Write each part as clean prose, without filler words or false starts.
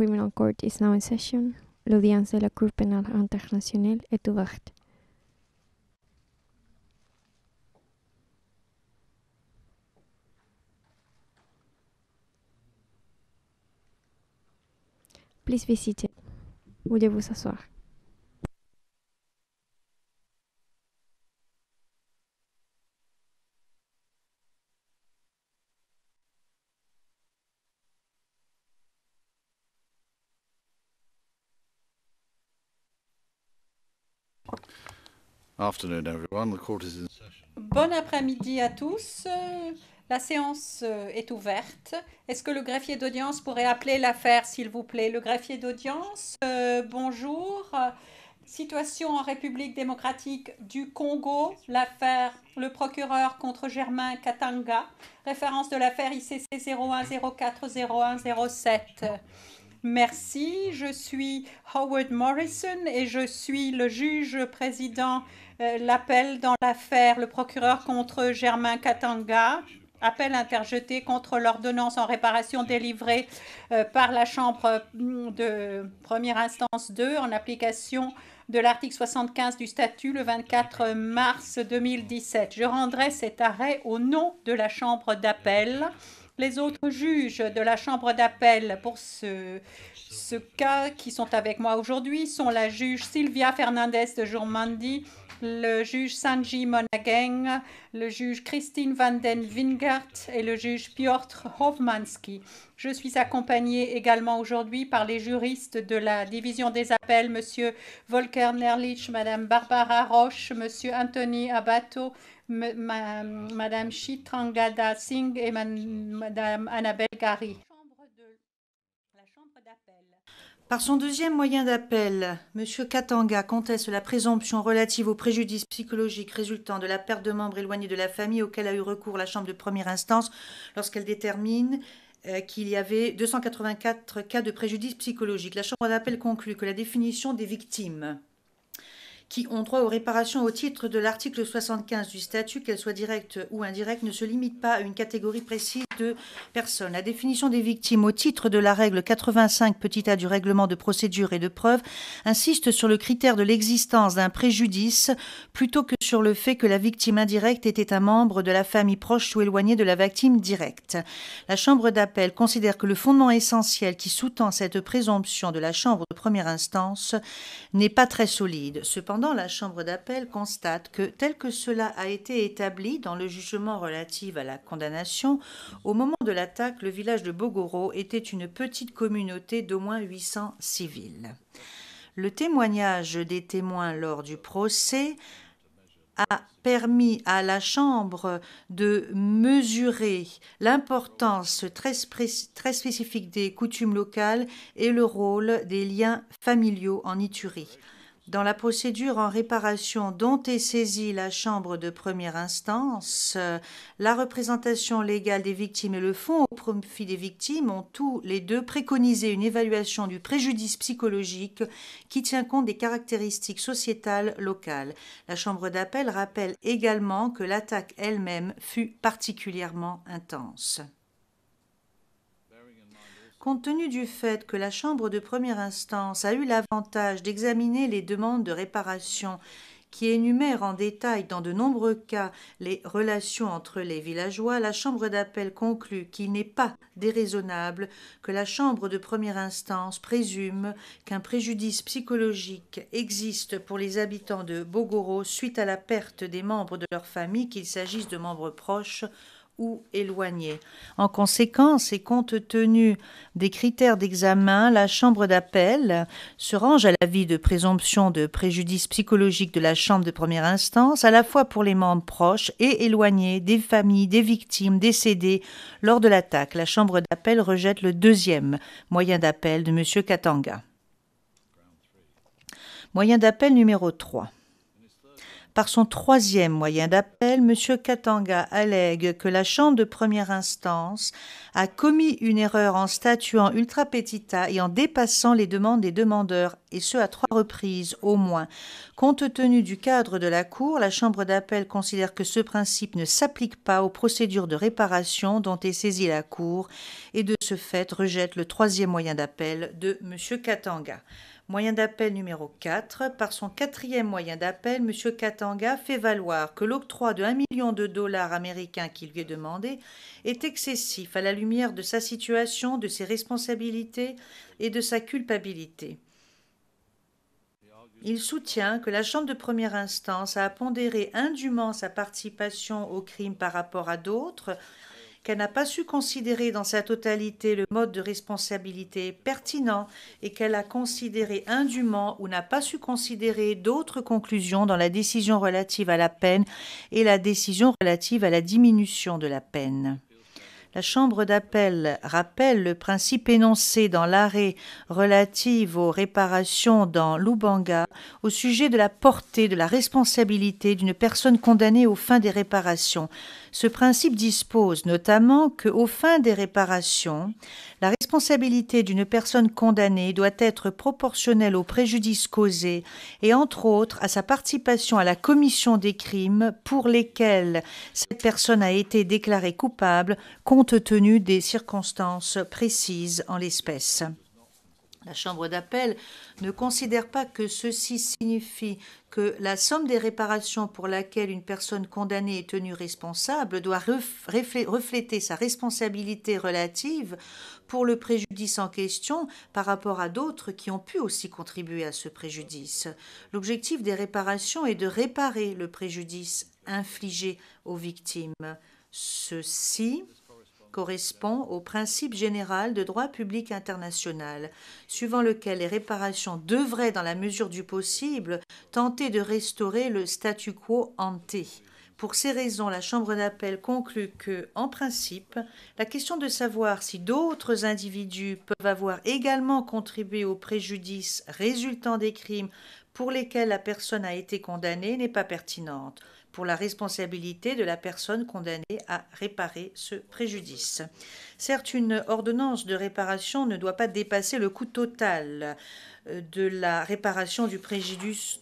Criminal Court is now in session. L'audience de la Cour pénale internationale est ouverte. Please visit. Veuillez vous asseoir. Afternoon, everyone. The court is in session. Bon après-midi à tous. La séance est ouverte. Est-ce que le greffier d'audience pourrait appeler l'affaire, s'il vous plaît? Le greffier d'audience, bonjour. Situation en République démocratique du Congo, l'affaire le procureur contre Germain Katanga, référence de l'affaire ICC 01040107. Merci, je suis Howard Morrison et je suis le juge président l'appel dans l'affaire le procureur contre Germain Katanga. Appel interjeté contre l'ordonnance en réparation délivrée par la Chambre de première instance 2 en application de l'article 75 du statut le 24 mars 2017. Je rendrai cet arrêt au nom de la Chambre d'appel. Les autres juges de la Chambre d'appel pour ce cas qui sont avec moi aujourd'hui sont la juge Sylvia Fernandez de Jourmandi, le juge Sanji Monageng, le juge Christine van den Wingert et le juge Piotr Hofmanski. Je suis accompagnée également aujourd'hui par les juristes de la division des appels, monsieur Volker Nerlich, madame Barbara Roche, monsieur Anthony Abato, madame Chitrangada Singh et madame Annabelle Gary. Par son deuxième moyen d'appel, M. Katanga conteste la présomption relative au préjudice psychologique résultant de la perte de membres éloignés de la famille auquel a eu recours la Chambre de première instance lorsqu'elle détermine qu'il y avait 284 cas de préjudice psychologique. La Chambre d'appel conclut que la définition des victimes qui ont droit aux réparations au titre de l'article 75 du statut, qu'elles soient directes ou indirectes, ne se limite pas à une catégorie précise de personnes. La définition des victimes au titre de la règle 85 petit a du règlement de procédure et de preuve insiste sur le critère de l'existence d'un préjudice plutôt que sur le fait que la victime indirecte était un membre de la famille proche ou éloignée de la victime directe. La Chambre d'appel considère que le fondement essentiel qui sous-tend cette présomption de la Chambre de première instance n'est pas très solide. Cependant, la Chambre d'appel constate que, tel que cela a été établi dans le jugement relatif à la condamnation, au moment de l'attaque, le village de Bogoro était une petite communauté d'au moins 800 civils. Le témoignage des témoins lors du procès a permis à la Chambre de mesurer l'importance très spécifique des coutumes locales et le rôle des liens familiaux en Ituri. Dans la procédure en réparation dont est saisie la Chambre de première instance, la représentation légale des victimes et le Fonds au profit des victimes ont tous les deux préconisé une évaluation du préjudice psychologique qui tient compte des caractéristiques sociétales locales. La Chambre d'appel rappelle également que l'attaque elle-même fut particulièrement intense. Compte tenu du fait que la Chambre de première instance a eu l'avantage d'examiner les demandes de réparation qui énumèrent en détail dans de nombreux cas les relations entre les villageois, la Chambre d'appel conclut qu'il n'est pas déraisonnable que la Chambre de première instance présume qu'un préjudice psychologique existe pour les habitants de Bogoro suite à la perte des membres de leur famille, qu'il s'agisse de membres proches ou éloignés. En conséquence, et compte tenu des critères d'examen, la Chambre d'appel se range à l'avis de présomption de préjudice psychologique de la Chambre de première instance, à la fois pour les membres proches et éloignés des familles des victimes décédées lors de l'attaque. La Chambre d'appel rejette le deuxième moyen d'appel de M. Katanga. Moyen d'appel numéro 3. Par son troisième moyen d'appel, M. Katanga allègue que la Chambre de première instance a commis une erreur en statuant ultra petita et en dépassant les demandes des demandeurs, et ce à 3 reprises au moins. Compte tenu du cadre de la Cour, la Chambre d'appel considère que ce principe ne s'applique pas aux procédures de réparation dont est saisie la Cour et de ce fait rejette le troisième moyen d'appel de M. Katanga. Moyen d'appel numéro 4. Par son quatrième moyen d'appel, M. Katanga fait valoir que l'octroi de 1 million de dollars américains qu'il lui est demandé est excessif à la lumière de sa situation, de ses responsabilités et de sa culpabilité. Il soutient que la Chambre de première instance a pondéré indûment sa participation au crime par rapport à d'autres, qu'elle n'a pas su considérer dans sa totalité le mode de responsabilité pertinent et qu'elle a considéré indûment ou n'a pas su considérer d'autres conclusions dans la décision relative à la peine et la décision relative à la diminution de la peine. La Chambre d'appel rappelle le principe énoncé dans l'arrêt relatif aux réparations dans Lubanga au sujet de la portée de la responsabilité d'une personne condamnée aux fins des réparations. Ce principe dispose notamment qu'aux fins des réparations, la responsabilité d'une personne condamnée doit être proportionnelle au préjudice causé et entre autres à sa participation à la commission des crimes pour lesquels cette personne a été déclarée coupable compte tenu des circonstances précises en l'espèce. La Chambre d'appel ne considère pas que ceci signifie que la somme des réparations pour laquelle une personne condamnée est tenue responsable doit refléter sa responsabilité relative pour le préjudice en question par rapport à d'autres qui ont pu aussi contribuer à ce préjudice. L'objectif des réparations est de réparer le préjudice infligé aux victimes. Ceci correspond au principe général de droit public international, suivant lequel les réparations devraient, dans la mesure du possible, tenter de restaurer le statu quo ante. Pour ces raisons, la Chambre d'appel conclut que, en principe, la question de savoir si d'autres individus peuvent avoir également contribué au préjudice résultant des crimes pour lesquels la personne a été condamnée n'est pas pertinente pour la responsabilité de la personne condamnée à réparer ce préjudice. Certes, une ordonnance de réparation ne doit pas dépasser le coût total de la réparation du préjudice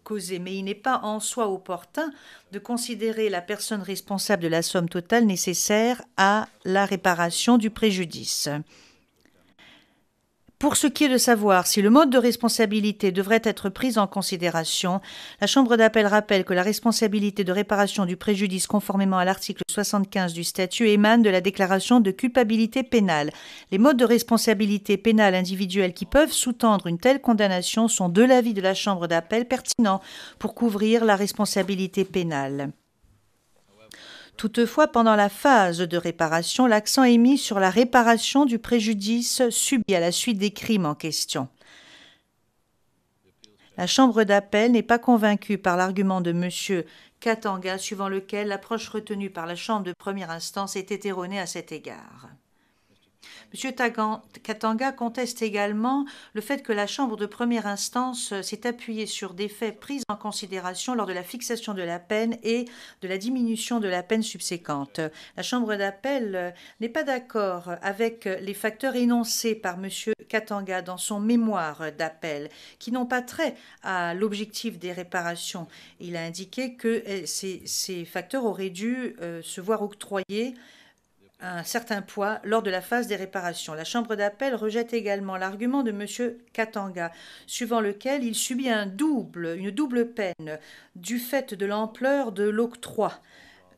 causé, mais il n'est pas en soi opportun de considérer la personne responsable de la somme totale nécessaire à la réparation du préjudice. Pour ce qui est de savoir si le mode de responsabilité devrait être pris en considération, la Chambre d'appel rappelle que la responsabilité de réparation du préjudice conformément à l'article 75 du statut émane de la déclaration de culpabilité pénale. Les modes de responsabilité pénale individuelle qui peuvent sous-tendre une telle condamnation sont, de l'avis de la Chambre d'appel, pertinents pour couvrir la responsabilité pénale. Toutefois, pendant la phase de réparation, l'accent est mis sur la réparation du préjudice subi à la suite des crimes en question. La Chambre d'appel n'est pas convaincue par l'argument de M. Katanga, suivant lequel l'approche retenue par la Chambre de première instance était erronée à cet égard. M. Katanga conteste également le fait que la Chambre de première instance s'est appuyée sur des faits pris en considération lors de la fixation de la peine et de la diminution de la peine subséquente. La Chambre d'appel n'est pas d'accord avec les facteurs énoncés par M. Katanga dans son mémoire d'appel, qui n'ont pas trait à l'objectif des réparations. Il a indiqué que ces facteurs auraient dû se voir octroyer un certain poids lors de la phase des réparations. La Chambre d'appel rejette également l'argument de M. Katanga, suivant lequel il subit une double peine du fait de l'ampleur de l'octroi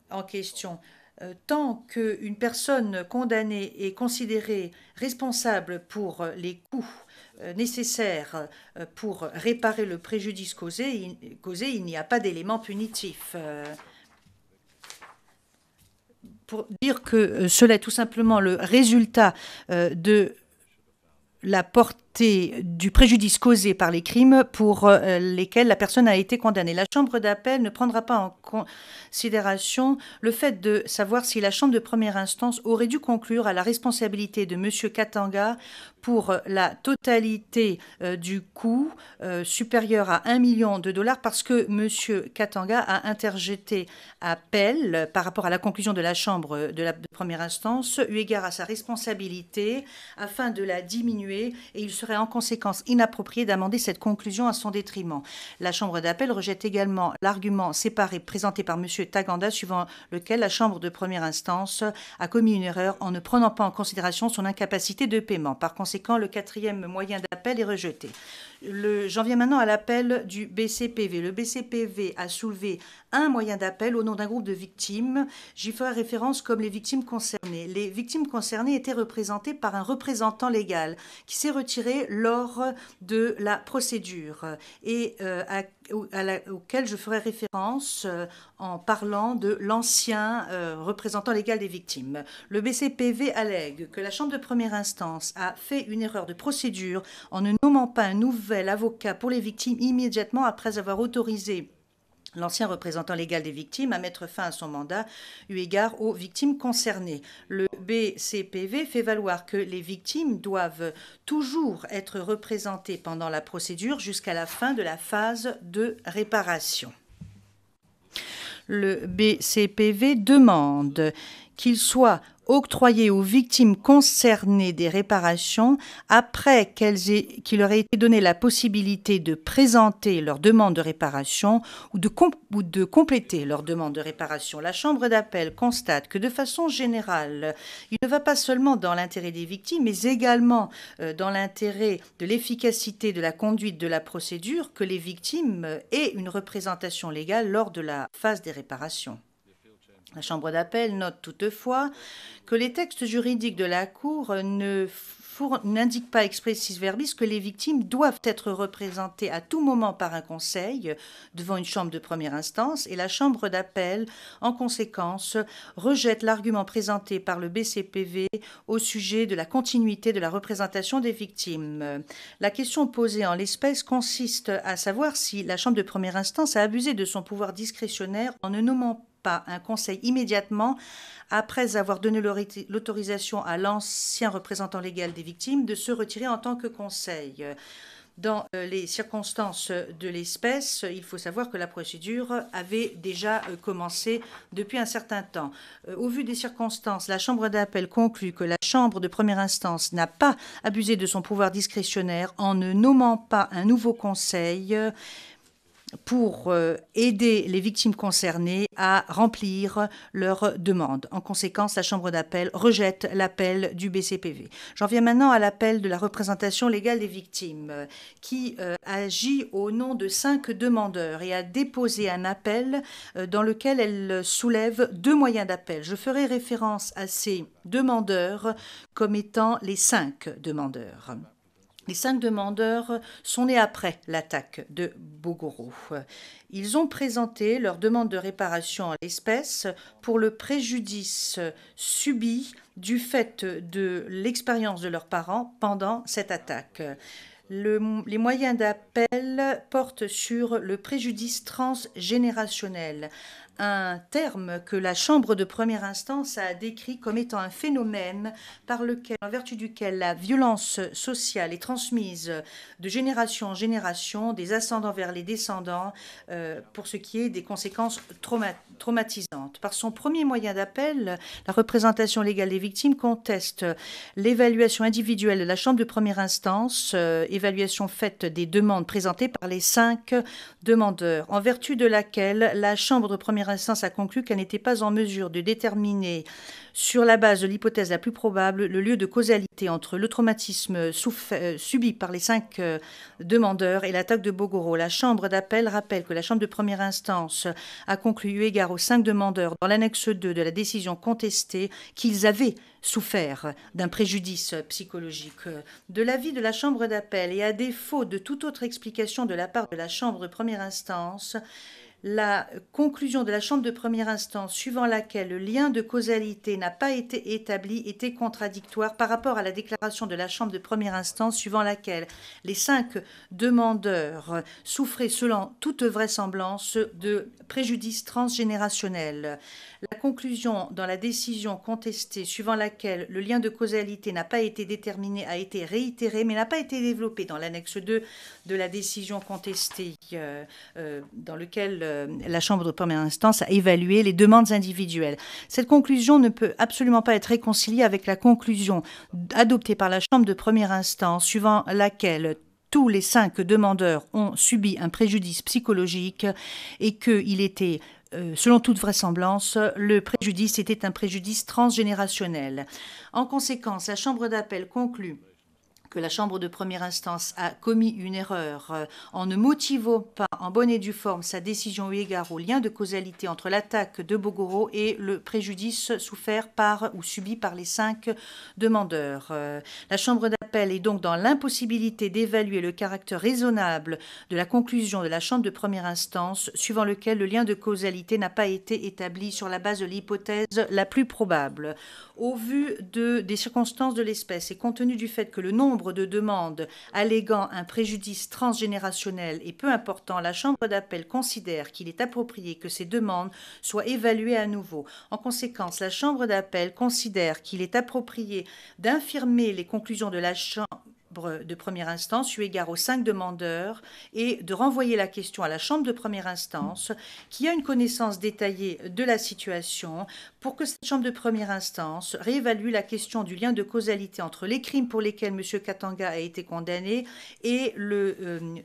en question. Tant qu'une personne condamnée est considérée responsable pour les coûts nécessaires pour réparer le préjudice causé, il n'y a pas d'élément punitif. Pour dire que cela est tout simplement le résultat de la portée du préjudice causé par les crimes pour lesquels la personne a été condamnée. La Chambre d'appel ne prendra pas en considération le fait de savoir si la Chambre de première instance aurait dû conclure à la responsabilité de M. Katanga pour la totalité du coût supérieur à 1 million de dollars parce que M. Katanga a interjeté appel par rapport à la conclusion de la Chambre de première instance eu égard à sa responsabilité afin de la diminuer et il serait en conséquence inapproprié d'amender cette conclusion à son détriment. La Chambre d'appel rejette également l'argument séparé présenté par M. Taganda suivant lequel la Chambre de première instance a commis une erreur en ne prenant pas en considération son incapacité de paiement. Par conséquent, le quatrième moyen d'appel est rejeté. J'en viens maintenant à l'appel du BCPV. Le BCPV a soulevé un moyen d'appel au nom d'un groupe de victimes. J'y ferai référence comme les victimes concernées. Les victimes concernées étaient représentées par un représentant légal qui s'est retiré lors de la procédure et auquel je ferai référence en parlant de l'ancien représentant légal des victimes. Le BCPV allègue que la Chambre de première instance a fait une erreur de procédure en ne nommant pas un nouvel avocat pour les victimes immédiatement après avoir autorisé l'ancien représentant légal des victimes à mettre fin à son mandat eu égard aux victimes concernées. Le BCPV fait valoir que les victimes doivent toujours être représentées pendant la procédure jusqu'à la fin de la phase de réparation. Le BCPV demande qu'il soit octroyé aux victimes concernées des réparations après qu'il leur ait été donné la possibilité de présenter leur demande de réparation ou de compléter leur demande de réparation. La Chambre d'appel constate que de façon générale, il ne va pas seulement dans l'intérêt des victimes, mais également dans l'intérêt de l'efficacité de la conduite de la procédure que les victimes aient une représentation légale lors de la phase des réparations. La Chambre d'appel note toutefois que les textes juridiques de la Cour n'indiquent pas expressis verbis que les victimes doivent être représentées à tout moment par un conseil devant une chambre de première instance et la Chambre d'appel, en conséquence, rejette l'argument présenté par le BCPV au sujet de la continuité de la représentation des victimes. La question posée en l'espèce consiste à savoir si la Chambre de première instance a abusé de son pouvoir discrétionnaire en ne nommant pas un conseil immédiatement après avoir donné l'autorisation à l'ancien représentant légal des victimes de se retirer en tant que conseil. Dans les circonstances de l'espèce, il faut savoir que la procédure avait déjà commencé depuis un certain temps. Au vu des circonstances, la Chambre d'appel conclut que la Chambre de première instance n'a pas abusé de son pouvoir discrétionnaire en ne nommant pas un nouveau conseil pour aider les victimes concernées à remplir leurs demandes. En conséquence, la Chambre d'appel rejette l'appel du BCPV. J'en viens maintenant à l'appel de la représentation légale des victimes qui agit au nom de 5 demandeurs et a déposé un appel dans lequel elle soulève 2 moyens d'appel. Je ferai référence à ces demandeurs comme étant les 5 demandeurs. Les 5 demandeurs sont nés après l'attaque de Bogoro. Ils ont présenté leur demande de réparation en l'espèce pour le préjudice subi du fait de l'expérience de leurs parents pendant cette attaque. Les moyens d'appel portent sur le préjudice transgénérationnel, un terme que la Chambre de première instance a décrit comme étant un phénomène en vertu duquel la violence sociale est transmise de génération en génération, des ascendants vers les descendants, pour ce qui est des conséquences traumatisantes. Par son premier moyen d'appel, la représentation légale des victimes conteste l'évaluation individuelle de la Chambre de première instance, évaluation faite des demandes présentées par les 5 demandeurs, en vertu de laquelle la Chambre de première instance a conclu qu'elle n'était pas en mesure de déterminer, sur la base de l'hypothèse la plus probable, le lieu de causalité entre le traumatisme subi par les 5 demandeurs et l'attaque de Bogoro. La Chambre d'appel rappelle que la Chambre de première instance a conclu, eu égard aux 5 demandeurs dans l'annexe 2 de la décision contestée, qu'ils avaient souffert d'un préjudice psychologique. De l'avis de la Chambre d'appel et à défaut de toute autre explication de la part de la Chambre de première instance, La conclusion de la Chambre de première instance suivant laquelle le lien de causalité n'a pas été établi était contradictoire par rapport à la déclaration de la Chambre de première instance suivant laquelle les 5 demandeurs souffraient selon toute vraisemblance de préjudice transgénérationnel. La conclusion dans la décision contestée suivant laquelle le lien de causalité n'a pas été déterminé a été réitérée mais n'a pas été développée dans l'annexe 2 de la décision contestée dans lequel la Chambre de première instance a évalué les demandes individuelles. Cette conclusion ne peut absolument pas être réconciliée avec la conclusion adoptée par la Chambre de première instance suivant laquelle tous les 5 demandeurs ont subi un préjudice psychologique et qu'il était, selon toute vraisemblance, le préjudice était un préjudice transgénérationnel. En conséquence, la Chambre d'appel conclut que la Chambre de première instance a commis une erreur en ne motivant pas en bonne et due forme sa décision eu égard au lien de causalité entre l'attaque de Bogoro et le préjudice souffert par ou subi par les 5 demandeurs. La Chambre d'appel est donc dans l'impossibilité d'évaluer le caractère raisonnable de la conclusion de la Chambre de première instance suivant lequel le lien de causalité n'a pas été établi sur la base de l'hypothèse la plus probable. Au vu des circonstances de l'espèce et compte tenu du fait que le nombre de demandes alléguant un préjudice transgénérationnel est peu important, la Chambre d'appel considère qu'il est approprié que ces demandes soient évaluées à nouveau. En conséquence, la Chambre d'appel considère qu'il est approprié d'infirmer les conclusions de la Chambre de première instance eu égard aux 5 demandeurs et de renvoyer la question à la Chambre de première instance qui a une connaissance détaillée de la situation pour que cette Chambre de première instance réévalue la question du lien de causalité entre les crimes pour lesquels M. Katanga a été condamné et le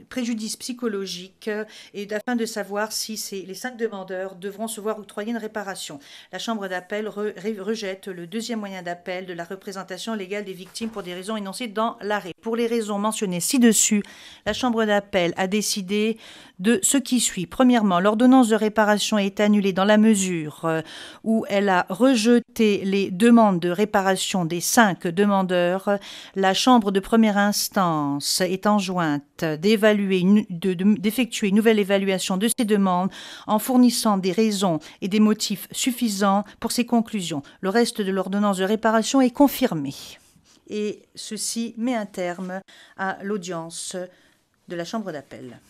préjudice psychologique et afin de savoir si les 5 demandeurs devront se voir octroyer une réparation. La Chambre d'appel rejette le deuxième moyen d'appel de la représentation légale des victimes pour des raisons énoncées dans l'arrêt. Pour les raisons mentionnées ci-dessus, la Chambre d'appel a décidé de ce qui suit. Premièrement, l'ordonnance de réparation est annulée dans la mesure où elle a rejeté les demandes de réparation des 5 demandeurs. La Chambre de première instance est enjointe d'effectuer une nouvelle évaluation de ces demandes en fournissant des raisons et des motifs suffisants pour ses conclusions. Le reste de l'ordonnance de réparation est confirmé. Et ceci met un terme à l'audience de la Chambre d'appel.